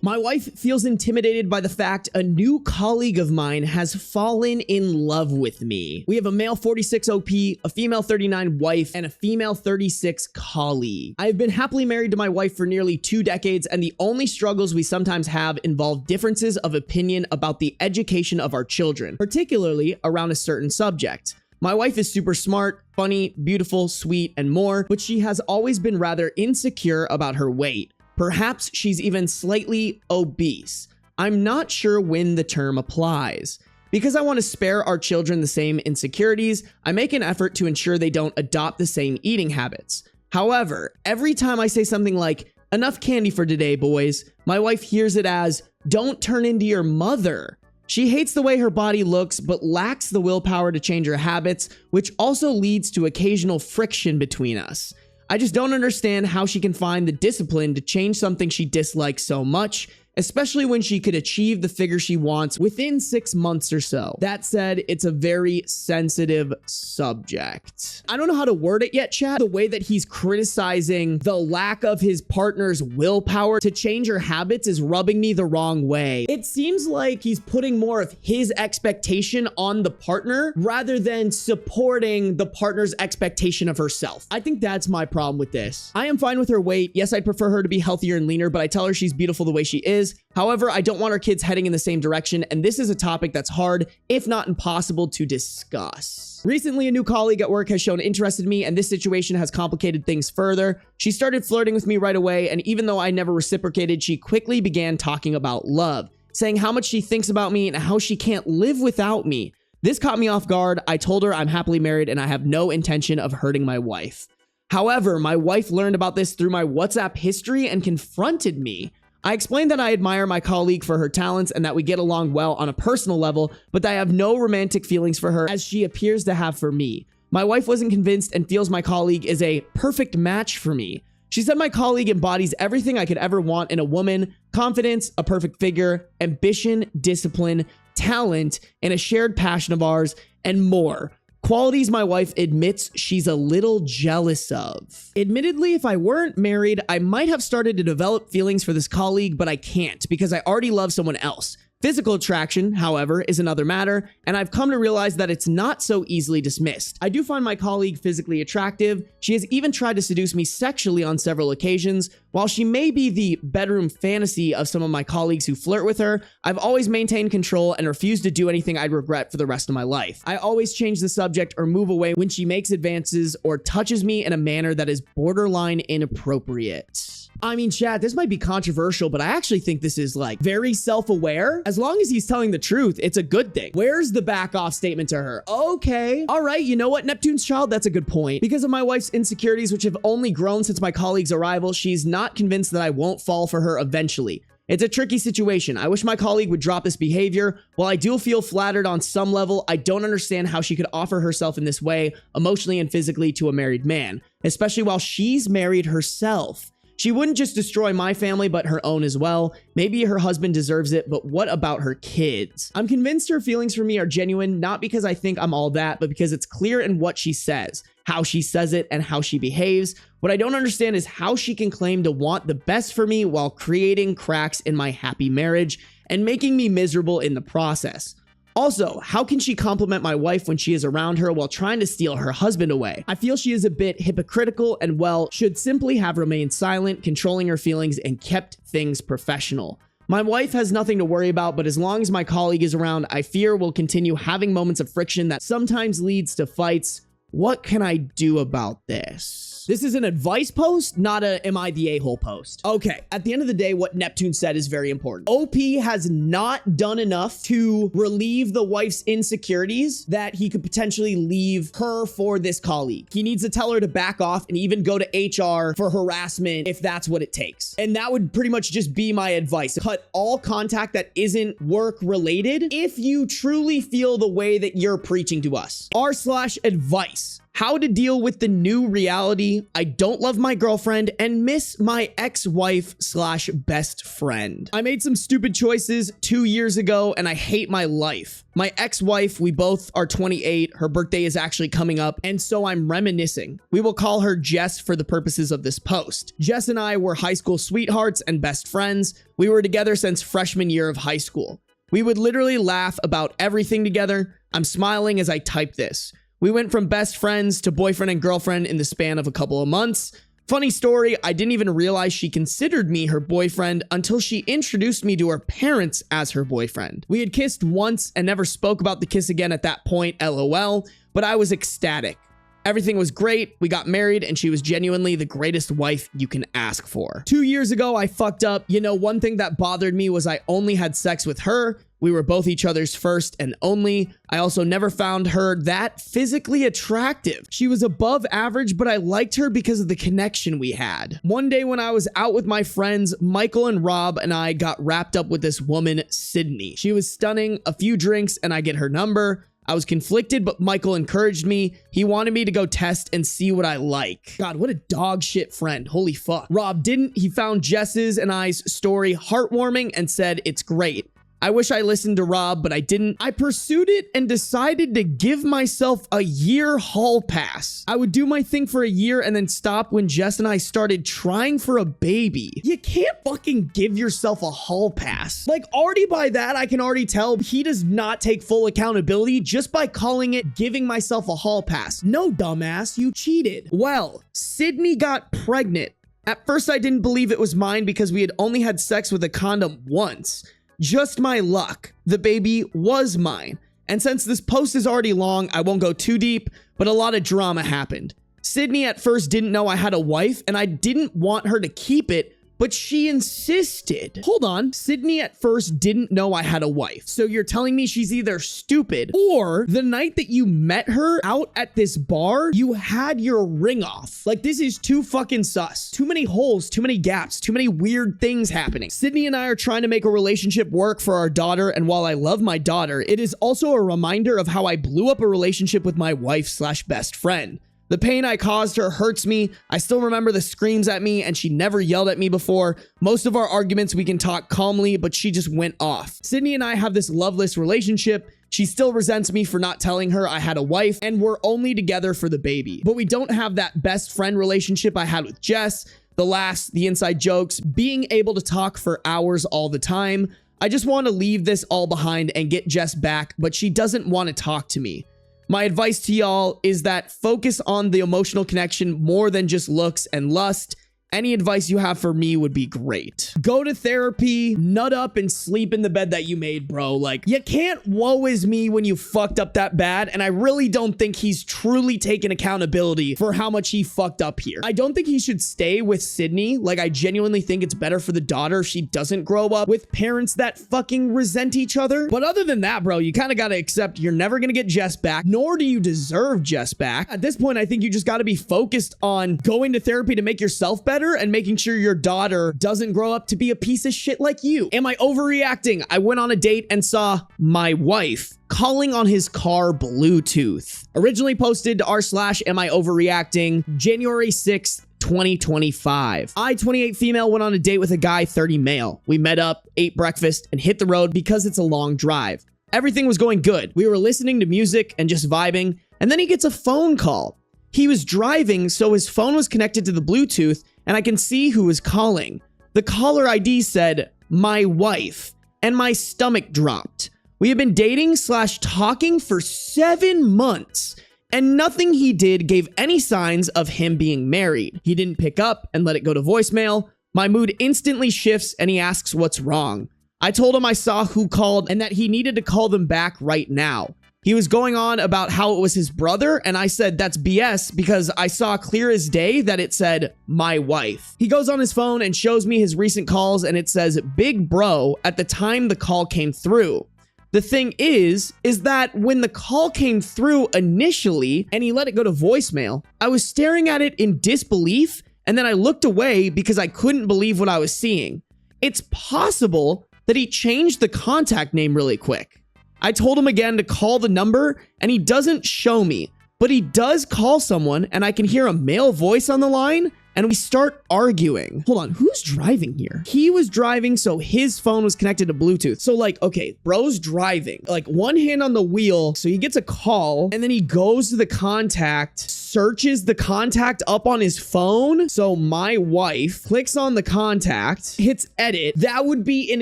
My wife feels intimidated by the fact a new colleague of mine has fallen in love with me. We have a male 46 OP, a female 39 wife, and a female 36 colleague. I have been happily married to my wife for nearly 2 decades, and the only struggles we sometimes have involve differences of opinion about the education of our children, particularly around a certain subject. My wife is super smart, funny, beautiful, sweet, and more, but she has always been rather insecure about her weight. Perhaps she's even slightly obese. I'm not sure when the term applies. Because I want to spare our children the same insecurities, I make an effort to ensure they don't adopt the same eating habits. However, every time I say something like, "Enough candy for today, boys," my wife hears it as, "Don't turn into your mother." She hates the way her body looks, but lacks the willpower to change her habits, which also leads to occasional friction between us. I just don't understand how she can find the discipline to change something she dislikes so much, especially when she could achieve the figure she wants within 6 months or so. That said, it's a very sensitive subject. I don't know how to word it yet, chat. The way that he's criticizing the lack of his partner's willpower to change her habits is rubbing me the wrong way. It seems like he's putting more of his expectation on the partner rather than supporting the partner's expectation of herself. I think that's my problem with this. I am fine with her weight. Yes, I'd prefer her to be healthier and leaner, but I tell her she's beautiful the way she is. However, I don't want our kids heading in the same direction, and this is a topic that's hard, if not impossible, to discuss. Recently, a new colleague at work has shown interest in me, and this situation has complicated things further. She started flirting with me right away, and even though I never reciprocated, she quickly began talking about love, saying how much she thinks about me and how she can't live without me. This caught me off guard. I told her I'm happily married and I have no intention of hurting my wife. However, my wife learned about this through my WhatsApp history and confronted me. I explained that I admire my colleague for her talents and that we get along well on a personal level, but that I have no romantic feelings for her as she appears to have for me. My wife wasn't convinced and feels my colleague is a perfect match for me. She said my colleague embodies everything I could ever want in a woman: confidence, a perfect figure, ambition, discipline, talent, and a shared passion of ours, and more. Qualities my wife admits she's a little jealous of. Admittedly, if I weren't married, I might have started to develop feelings for this colleague, but I can't because I already love someone else. Physical attraction, however, is another matter, and I've come to realize that it's not so easily dismissed. I do find my colleague physically attractive. She has even tried to seduce me sexually on several occasions. While she may be the bedroom fantasy of some of my colleagues who flirt with her, I've always maintained control and refused to do anything I'd regret for the rest of my life. I always change the subject or move away when she makes advances or touches me in a manner that is borderline inappropriate. I mean, chat, this might be controversial, but I actually think this is like very self-aware. As long as he's telling the truth, it's a good thing. Where's the back off statement to her? Okay. All right. You know what, Neptune's child? That's a good point. Because of my wife's insecurities, which have only grown since my colleague's arrival, she's not convinced that I won't fall for her eventually. It's a tricky situation. I wish my colleague would drop this behavior. While I do feel flattered on some level, I don't understand how she could offer herself in this way, emotionally and physically, to a married man, especially while she's married herself. She wouldn't just destroy my family, but her own as well. Maybe her husband deserves it, but what about her kids? I'm convinced her feelings for me are genuine, not because I think I'm all that, but because it's clear in what she says, how she says it, and how she behaves. What I don't understand is how she can claim to want the best for me while creating cracks in my happy marriage and making me miserable in the process. Also, how can she compliment my wife when she is around her while trying to steal her husband away? I feel she is a bit hypocritical and, well, should simply have remained silent, controlling her feelings, and kept things professional. My wife has nothing to worry about, but as long as my colleague is around, I fear we'll continue having moments of friction that sometimes leads to fights. What can I do about this? This is an advice post, not a am I the a-hole post. Okay, at the end of the day, what Neptune said is very important. OP has not done enough to relieve the wife's insecurities that he could potentially leave her for this colleague. He needs to tell her to back off and even go to HR for harassment if that's what it takes. And that would pretty much just be my advice. Cut all contact that isn't work related if you truly feel the way that you're preaching to us. R/advice. this. How to deal with the new reality. I don't love my girlfriend and miss my ex-wife slash best friend. I made some stupid choices 2 years ago and I hate my life. My ex-wife, we both are 28. Her birthday is actually coming up, and so I'm reminiscing. We will call her Jess for the purposes of this post. Jess and I were high school sweethearts and best friends. We were together since freshman year of high school. We would literally laugh about everything together. I'm smiling as I type this. We went from best friends to boyfriend and girlfriend in the span of a couple of months. Funny story, I didn't even realize she considered me her boyfriend until she introduced me to her parents as her boyfriend. We had kissed once and never spoke about the kiss again at that point, LOL, but I was ecstatic. Everything was great, we got married, and she was genuinely the greatest wife you can ask for. 2 years ago, I fucked up. You know, one thing that bothered me was I only had sex with her. We were both each other's first and only. I also never found her that physically attractive. She was above average, but I liked her because of the connection we had. One day when I was out with my friends, Michael and Rob and I got wrapped up with this woman, Sydney. She was stunning, a few drinks, and I get her number. I was conflicted, but Michael encouraged me. He wanted me to go test and see what I like. God, what a dog shit friend. Holy fuck. Rob didn't. He found Jess's and I's story heartwarming and said it's great. I wish I listened to Rob, but I didn't. I pursued it and decided to give myself a year hall pass. I would do my thing for a year and then stop when Jess and I started trying for a baby. You can't fucking give yourself a hall pass. Like, already by that, I can already tell he does not take full accountability just by calling it giving myself a hall pass. No, dumbass, you cheated. Well, Sydney got pregnant. At first, I didn't believe it was mine because we had only had sex with a condom once. Just my luck. The baby was mine. And since this post is already long, I won't go too deep, but a lot of drama happened. Sydney at first didn't know I had a wife, and I didn't want her to keep it, but she insisted. Hold on. Sydney at first didn't know I had a wife. So you're telling me she's either stupid or the night that you met her out at this bar, you had your ring off. Like, this is too fucking sus. Too many holes, too many gaps, too many weird things happening. Sydney and I are trying to make a relationship work for our daughter, and while I love my daughter, it is also a reminder of how I blew up a relationship with my wife slash best friend. The pain I caused her hurts me. I still remember the screams at me, and she never yelled at me before. Most of our arguments we can talk calmly, but she just went off. Sydney and I have this loveless relationship. She still resents me for not telling her I had a wife, and we're only together for the baby. But we don't have that best friend relationship I had with Jess, the laughs, the inside jokes, being able to talk for hours all the time. I just want to leave this all behind and get Jess back, but she doesn't want to talk to me. My advice to y'all is that focus on the emotional connection more than just looks and lust. Any advice you have for me would be great. Go to therapy, nut up, and sleep in the bed that you made, bro. Like, you can't woe is me when you fucked up that bad, and I really don't think he's truly taken accountability for how much he fucked up here. I don't think he should stay with Sydney. Like, I genuinely think it's better for the daughter if she doesn't grow up with parents that fucking resent each other. But other than that, bro, you kind of got to accept you're never going to get Jess back, nor do you deserve Jess back. At this point, I think you just got to be focused on going to therapy to make yourself better and making sure your daughter doesn't grow up to be a piece of shit like you. Am I overreacting? I went on a date and saw my wife calling on his car Bluetooth. Originally posted to r/am I overreacting January 6th, 2025. I, 28 female, went on a date with a guy, 30 male. We met up, ate breakfast, and hit the road because it's a long drive. Everything was going good. We were listening to music and just vibing, and then he gets a phone call. He was driving, so his phone was connected to the Bluetooth, and I can see who was calling. The caller ID said, my wife, and my stomach dropped. We had been dating / talking for 7 months, and nothing he did gave any signs of him being married. He didn't pick up and let it go to voicemail. My mood instantly shifts, and he asks what's wrong. I told him I saw who called and that he needed to call them back right now. He was going on about how it was his brother, and I said that's BS because I saw clear as day that it said my wife. He goes on his phone and shows me his recent calls, and it says big bro at the time the call came through. The thing is that when the call came through initially and he let it go to voicemail, I was staring at it in disbelief, and then I looked away because I couldn't believe what I was seeing. It's possible that he changed the contact name really quick. I told him again to call the number, and he doesn't show me, but he does call someone and I can hear a male voice on the line. And we start arguing. Hold on, who's driving here? He was driving, so his phone was connected to Bluetooth. So like, okay, bro's driving, like one hand on the wheel. So he gets a call and then he goes to the contact, searches the contact up on his phone. So my wife clicks on the contact, hits edit. That would be an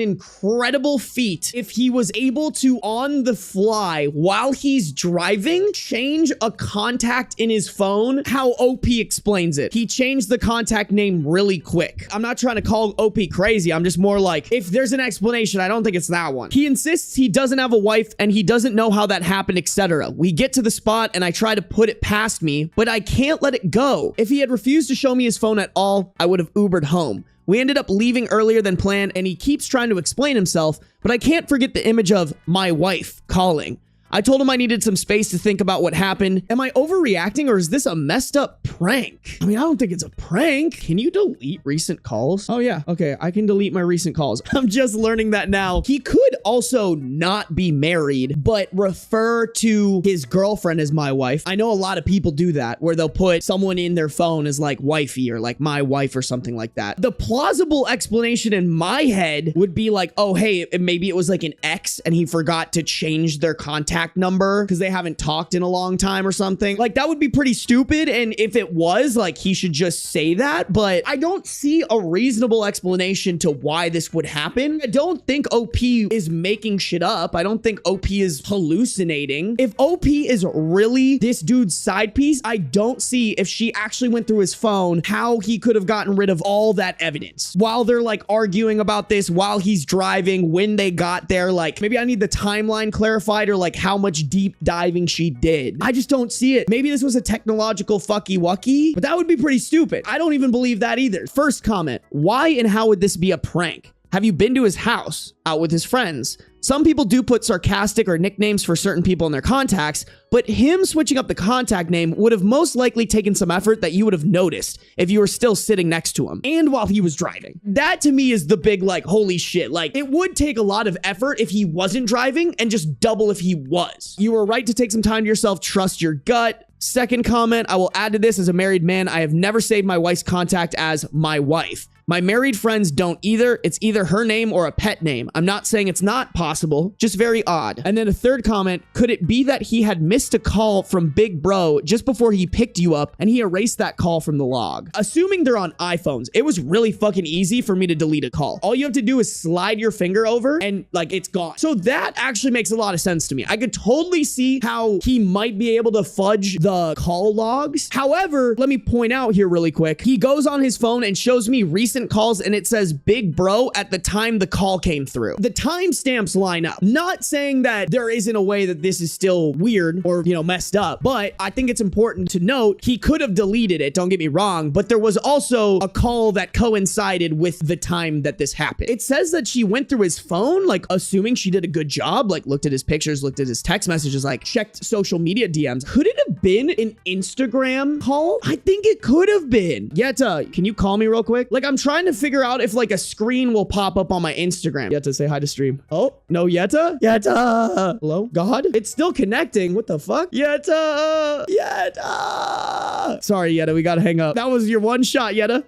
incredible feat if he was able to, on the fly, while he's driving, change a contact in his phone. How OP explains it. He changed the contact name really quick. I'm not trying to call OP crazy. I'm just more like, if there's an explanation, I don't think it's that one. He insists he doesn't have a wife and he doesn't know how that happened, etc. We get to the spot and I try to put it past me, but I can't let it go. If he had refused to show me his phone at all, I would have Ubered home. We ended up leaving earlier than planned and he keeps trying to explain himself, but I can't forget the image of my wife calling. I told him I needed some space to think about what happened. Am I overreacting or is this a messed up prank? I mean, I don't think it's a prank. Can you delete recent calls? Oh yeah, okay, I can delete my recent calls. I'm just learning that now. He could also not be married, but refer to his girlfriend as my wife. I know a lot of people do that, where they'll put someone in their phone as like wifey or like my wife or something like that. The plausible explanation in my head would be like, oh, hey, maybe it was like an ex and he forgot to change their contact number because they haven't talked in a long time or something. Like that would be pretty stupid. And if it was, like, he should just say that. But I don't see a reasonable explanation to why this would happen. I don't think OP is making shit up. I don't think OP is hallucinating. If OP is really this dude's side piece, I don't see, if she actually went through his phone, how he could have gotten rid of all that evidence while they're like arguing about this, while he's driving, when they got there. Like, maybe I need the timeline clarified, or like how much deep diving she did. I just don't see it. Maybe this was a technological fucky wucky, but that would be pretty stupid. I don't even believe that either. First comment, why and how would this be a prank? Have you been to his house, out with his friends? Some people do put sarcastic or nicknames for certain people in their contacts, but him switching up the contact name would have most likely taken some effort that you would have noticed if you were still sitting next to him and while he was driving. That to me is the big, like, holy shit. Like, it would take a lot of effort if he wasn't driving and just double if he was. You were right to take some time to yourself. Trust your gut. Second comment, I will add to this, as a married man, I have never saved my wife's contact as my wife. My married friends don't either. It's either her name or a pet name. I'm not saying it's not possible, just very odd. And then a third comment, could it be that he had missed a call from Big Bro just before he picked you up and he erased that call from the log? Assuming they're on iPhones, it was really fucking easy for me to delete a call. All you have to do is slide your finger over and like it's gone. So that actually makes a lot of sense to me. I could totally see how he might be able to fudge the call logs. However, let me point out here really quick. He goes on his phone and shows me recent calls and it says Big Bro at the time the call came through. The timestamps line up. Not saying that there isn't a way that this is still weird or, you know, messed up, but I think it's important to note he could have deleted it, don't get me wrong, but there was also a call that coincided with the time that this happened. It says that she went through his phone, like assuming she did a good job, like looked at his pictures, looked at his text messages, like checked social media DMs. Could it have been an Instagram call? I think it could have been. Yetta, can you call me real quick? Like, I'm trying to figure out if like a screen will pop up on my Instagram. Yetta, say hi to stream. Oh, no, Yetta? Yetta! Hello? God? It's still connecting. What the fuck? Yetta! Yetta! Sorry, Yetta, we gotta hang up. That was your one shot, Yetta.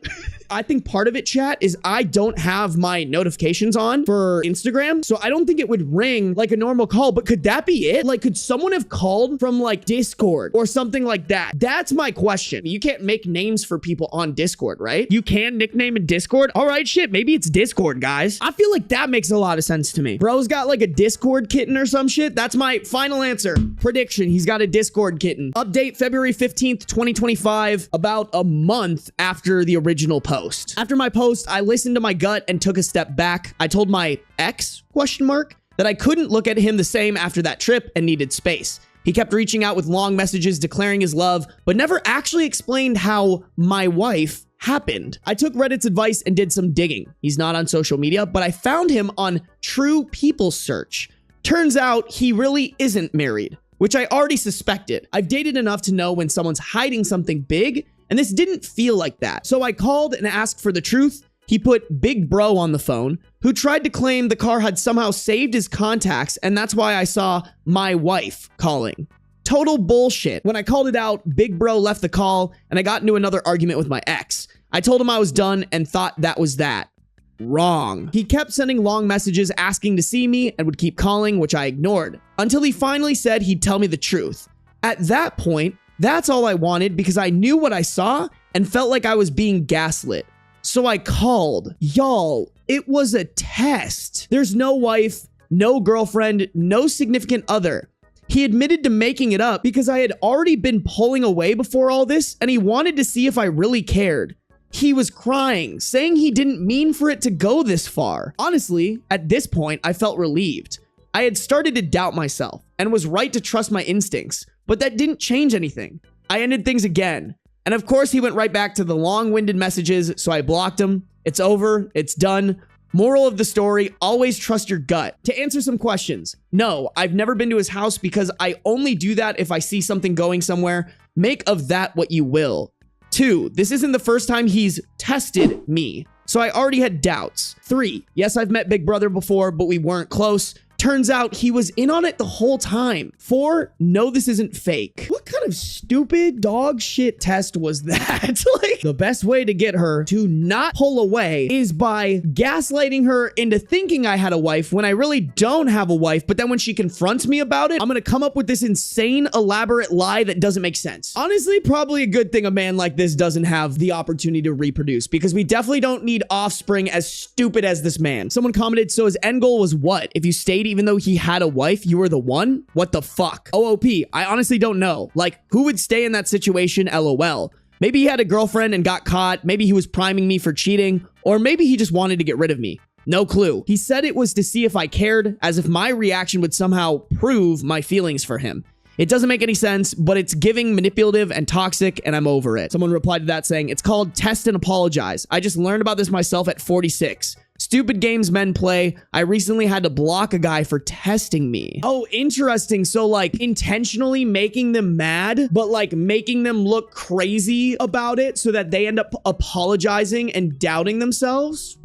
I think part of it, chat, is I don't have my notifications on for Instagram, so I don't think it would ring like a normal call, but could that be it? Like, could someone have called from like Discord or something like that? That's my question. You can't make names for people on Discord, right? You can nickname in Discord? All right, shit, maybe it's Discord, guys. I feel like that makes a lot of sense to me. Bro's got like a Discord kitten or some shit. That's my final answer. Prediction, he's got a Discord kitten. Update February 15th, 2025, about a month after the original post. After my post, I listened to my gut and took a step back. I told my ex, that I couldn't look at him the same after that trip and needed space. He kept reaching out with long messages declaring his love, but never actually explained how my wife happened. I took Reddit's advice and did some digging. He's not on social media, but I found him on True People Search. Turns out he really isn't married, which I already suspected. I've dated enough to know when someone's hiding something big, and this didn't feel like that. So I called and asked for the truth. He put Big Bro on the phone, who tried to claim the car had somehow saved his contacts, and that's why I saw my wife calling. Total bullshit. When I called it out, big bro left the call and I got into another argument with my ex. I told him I was done and thought that was that. Wrong. He kept sending long messages asking to see me and would keep calling, which I ignored, until he finally said he'd tell me the truth. At that point, that's all I wanted because I knew what I saw and felt like I was being gaslit. So I called. Y'all, it was a test. There's no wife, no girlfriend, no significant other. He admitted to making it up because I had already been pulling away before all this and he wanted to see if I really cared. He was crying, saying he didn't mean for it to go this far. Honestly, at this point, I felt relieved. I had started to doubt myself and was right to trust my instincts, but that didn't change anything. I ended things again. And of course, he went right back to the long-winded messages, so I blocked him. It's over. It's done. Moral of the story, always trust your gut. To answer some questions, no, I've never been to his house because I only do that if I see something going somewhere. Make of that what you will. 2, this isn't the first time he's tested me, so I already had doubts. 3, yes, I've met Big Brother before, but we weren't close. Turns out he was in on it the whole time. 4, no, this isn't fake. What kind of stupid dog shit test was that? Like, the best way to get her to not pull away is by gaslighting her into thinking I had a wife when I really don't have a wife. But then when she confronts me about it, I'm gonna come up with this insane, elaborate lie that doesn't make sense. Honestly, probably a good thing a man like this doesn't have the opportunity to reproduce because we definitely don't need offspring as stupid as this man. Someone commented, so his end goal was what? If you stayed even though he had a wife, you were the one? What the fuck? OOP, I honestly don't know. Like, who would stay in that situation? LOL. Maybe he had a girlfriend and got caught. Maybe he was priming me for cheating. Or maybe he just wanted to get rid of me. No clue. He said it was to see if I cared, as if my reaction would somehow prove my feelings for him. It doesn't make any sense, but it's giving manipulative and toxic, and I'm over it. Someone replied to that saying, it's called test and apologize. I just learned about this myself at 46. Stupid games men play. I recently had to block a guy for testing me. Oh, interesting. So like intentionally making them mad, but like making them look crazy about it so that they end up apologizing and doubting themselves.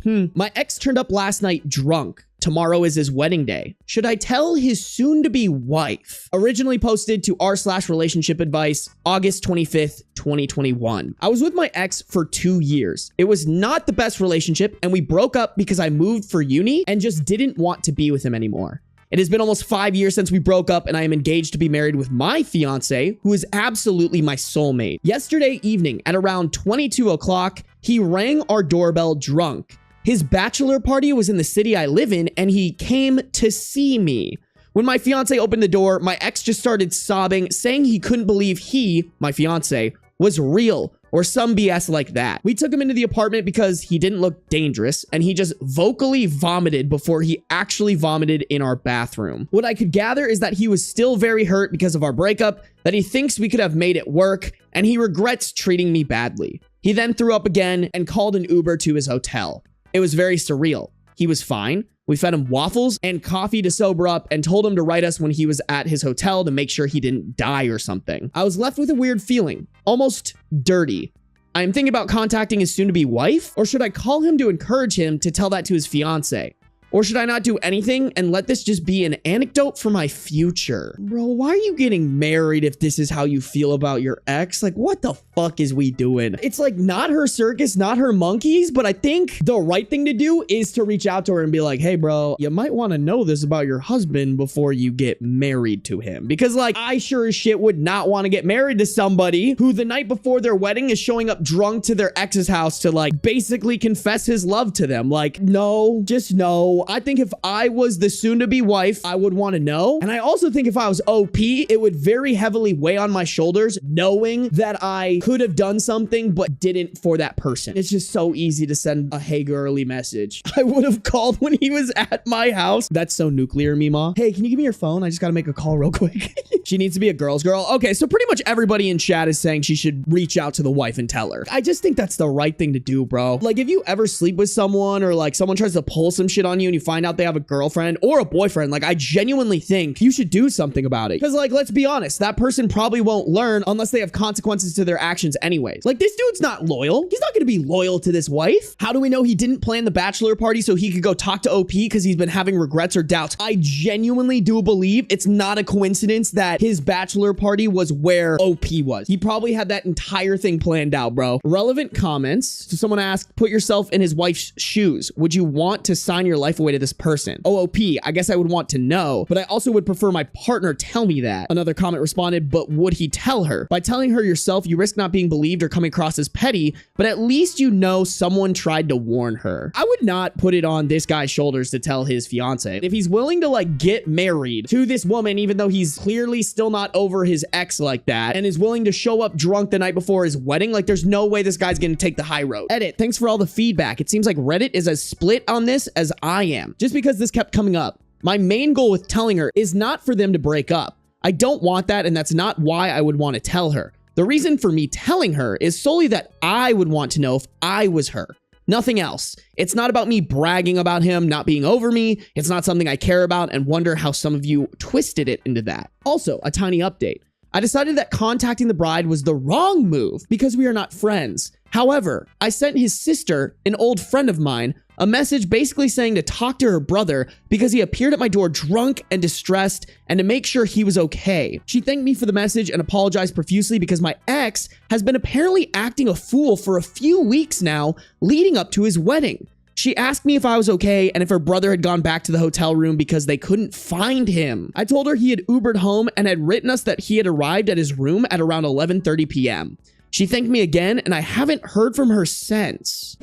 My ex turned up last night drunk. Tomorrow is his wedding day. Should I tell his soon-to-be wife? Originally posted to r/relationship advice, August 25th, 2021. I was with my ex for 2 years. It was not the best relationship, and we broke up because I moved for uni and just didn't want to be with him anymore. It has been almost 5 years since we broke up, and I am engaged to be married with my fiance, who is absolutely my soulmate. Yesterday evening at around 22 o'clock, he rang our doorbell drunk. His bachelor party was in the city I live in, and he came to see me. When my fiance opened the door, my ex just started sobbing, saying he couldn't believe he, my fiance, was real or some BS like that. We took him into the apartment because he didn't look dangerous, and he just vocally vomited before he actually vomited in our bathroom. What I could gather is that he was still very hurt because of our breakup, that he thinks we could have made it work, and he regrets treating me badly. He then threw up again and called an Uber to his hotel. It was very surreal. He was fine. We fed him waffles and coffee to sober up and told him to write us when he was at his hotel to make sure he didn't die or something. I was left with a weird feeling, almost dirty. I am thinking about contacting his soon-to-be wife, or should I call him to encourage him to tell that to his fiance? Or should I not do anything and let this just be an anecdote for my future? Bro, why are you getting married if this is how you feel about your ex? Like, what the fuck is we doing? It's like not her circus, not her monkeys, but I think the right thing to do is to reach out to her and be like, hey, bro, you might want to know this about your husband before you get married to him. Because like, I sure as shit would not want to get married to somebody who the night before their wedding is showing up drunk to their ex's house to like basically confess his love to them. Like, no, just no. I think if I was the soon-to-be wife, I would want to know. And I also think if I was OP, it would very heavily weigh on my shoulders knowing that I could have done something but didn't for that person. It's just so easy to send a hey girly message. I would have called when he was at my house. That's so nuclear, Mima. Hey, can you give me your phone? I just gotta make a call real quick. She needs to be a girl's girl. Okay, so pretty much everybody in chat is saying she should reach out to the wife and tell her. I just think that's the right thing to do, bro. Like if you ever sleep with someone or like someone tries to pull some shit on you and and you find out they have a girlfriend or a boyfriend, like, I genuinely think you should do something about it. Because, like, let's be honest, that person probably won't learn unless they have consequences to their actions anyways. Like, this dude's not loyal. He's not going to be loyal to this wife. How do we know he didn't plan the bachelor party so he could go talk to OP because he's been having regrets or doubts? I genuinely do believe it's not a coincidence that his bachelor party was where OP was. He probably had that entire thing planned out, bro. Relevant comments. So someone asked, put yourself in his wife's shoes. Would you want to sign your life away to this person? OOP, I guess I would want to know, but I also would prefer my partner tell me that. Another comment responded, but would he tell her? By telling her yourself, you risk not being believed or coming across as petty, but at least you know someone tried to warn her. I would not put it on this guy's shoulders to tell his fiance. If he's willing to like get married to this woman, even though he's clearly still not over his ex like that, and is willing to show up drunk the night before his wedding, like there's no way this guy's gonna take the high road. Edit, thanks for all the feedback. It seems like Reddit is as split on this as I am. Just because this kept coming up. My main goal with telling her is not for them to break up. I don't want that, and that's not why I would want to tell her. The reason for me telling her is solely that I would want to know if I was her. Nothing else. It's not about me bragging about him not being over me. It's not something I care about and wonder how some of you twisted it into that. Also, a tiny update. I decided that contacting the bride was the wrong move because we are not friends. However, I sent his sister, an old friend of mine, a message basically saying to talk to her brother because he appeared at my door drunk and distressed and to make sure he was okay. She thanked me for the message and apologized profusely because my ex has been apparently acting a fool for a few weeks now leading up to his wedding. She asked me if I was okay and if her brother had gone back to the hotel room because they couldn't find him. I told her he had Ubered home and had written us that he had arrived at his room at around 11:30 p.m. She thanked me again and I haven't heard from her since.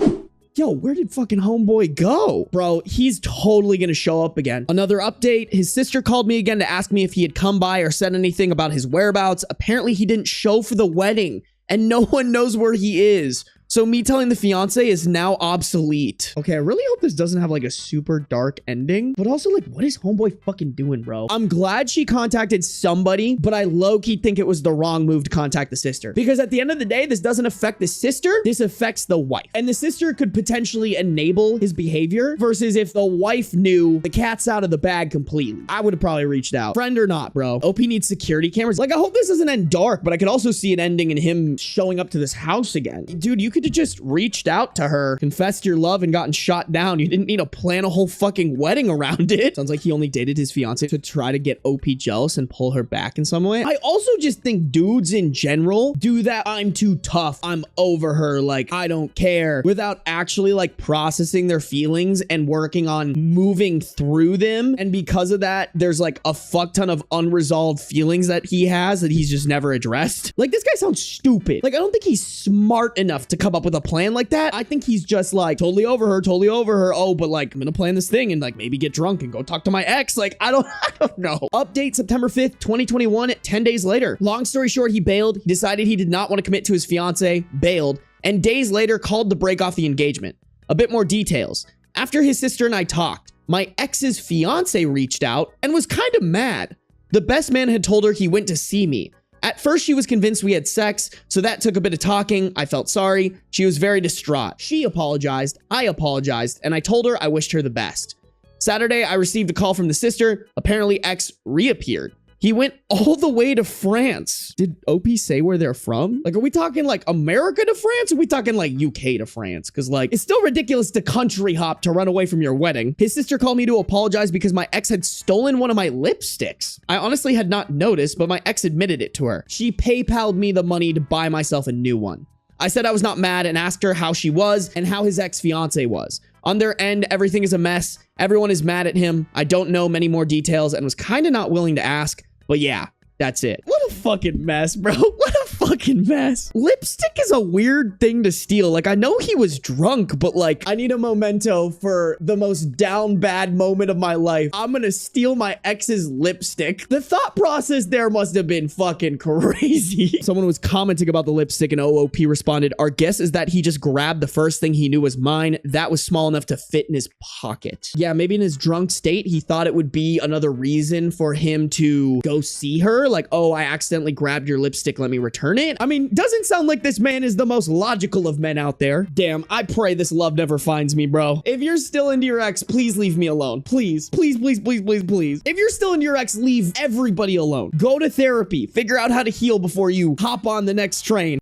Yo, where did fucking homeboy go? Bro, he's totally gonna show up again. Another update, his sister called me again to ask me if he had come by or said anything about his whereabouts. Apparently he didn't show for the wedding and no one knows where he is. So me telling the fiance is now obsolete. Okay, I really hope this doesn't have like a super dark ending, but also like, what is homeboy fucking doing, bro? I'm glad she contacted somebody, but I low-key think it was the wrong move to contact the sister. Because at the end of the day, this doesn't affect the sister, this affects the wife. And the sister could potentially enable his behavior versus if the wife knew the cat's out of the bag completely. I would have probably reached out. Friend or not, bro. OP needs security cameras. Like, I hope this doesn't end dark, but I could also see it ending in him showing up to this house again. Dude, you could have just reached out to her, confessed your love, and gotten shot down. You didn't need to plan a whole fucking wedding around it. Sounds like he only dated his fiance to try to get OP jealous and pull her back in some way. I also just think dudes in general do that I'm too tough, I'm over her, like I don't care, without actually like processing their feelings and working on moving through them. And because of that, there's like a fuck ton of unresolved feelings that he has that he's just never addressed. Like, this guy sounds stupid. Like, I don't think he's smart enough to come up with a plan like that. I think he's just like totally over her. Oh, but like, I'm gonna plan this thing and like maybe get drunk and go talk to my ex. Like, I don't know. Update September 5th, 2021, 10 days later. Long story short, he bailed. He decided he did not want to commit to his fiance, bailed, and days later called to break off the engagement. A bit more details. After his sister and I talked, my ex's fiance reached out and was kind of mad. The best man had told her he went to see me. At first, she was convinced we had sex, so that took a bit of talking. I felt sorry. She was very distraught. She apologized, I apologized, and I told her I wished her the best. Saturday, I received a call from the sister. Apparently, ex reappeared. He went all the way to France. Did OP say where they're from? Like, are we talking like America to France? Or are we talking like UK to France? Because like, it's still ridiculous to country hop to run away from your wedding. His sister called me to apologize because my ex had stolen one of my lipsticks. I honestly had not noticed, but my ex admitted it to her. She PayPal'd me the money to buy myself a new one. I said I was not mad and asked her how she was and how his ex-fiance was. On their end, everything is a mess. Everyone is mad at him. I don't know many more details and was kind of not willing to ask. But yeah, that's it. What a fucking mess, bro. What a fucking mess. Lipstick is a weird thing to steal. Like, I know he was drunk, but like, I need a memento for the most down bad moment of my life. I'm gonna steal my ex's lipstick. The thought process there must have been fucking crazy. Someone was commenting about the lipstick and OOP responded, our guess is that he just grabbed the first thing he knew was mine. That was small enough to fit in his pocket. Yeah, maybe in his drunk state, he thought it would be another reason for him to go see her. Like, oh, I accidentally grabbed your lipstick, let me return it. it. I mean, doesn't sound like this man is the most logical of men out there. Damn, I pray this love never finds me, bro. If you're still into your ex, please leave me alone. Please, please, please, please, please, please. If you're still into your ex, leave everybody alone. Go to therapy. Figure out how to heal before you hop on the next train.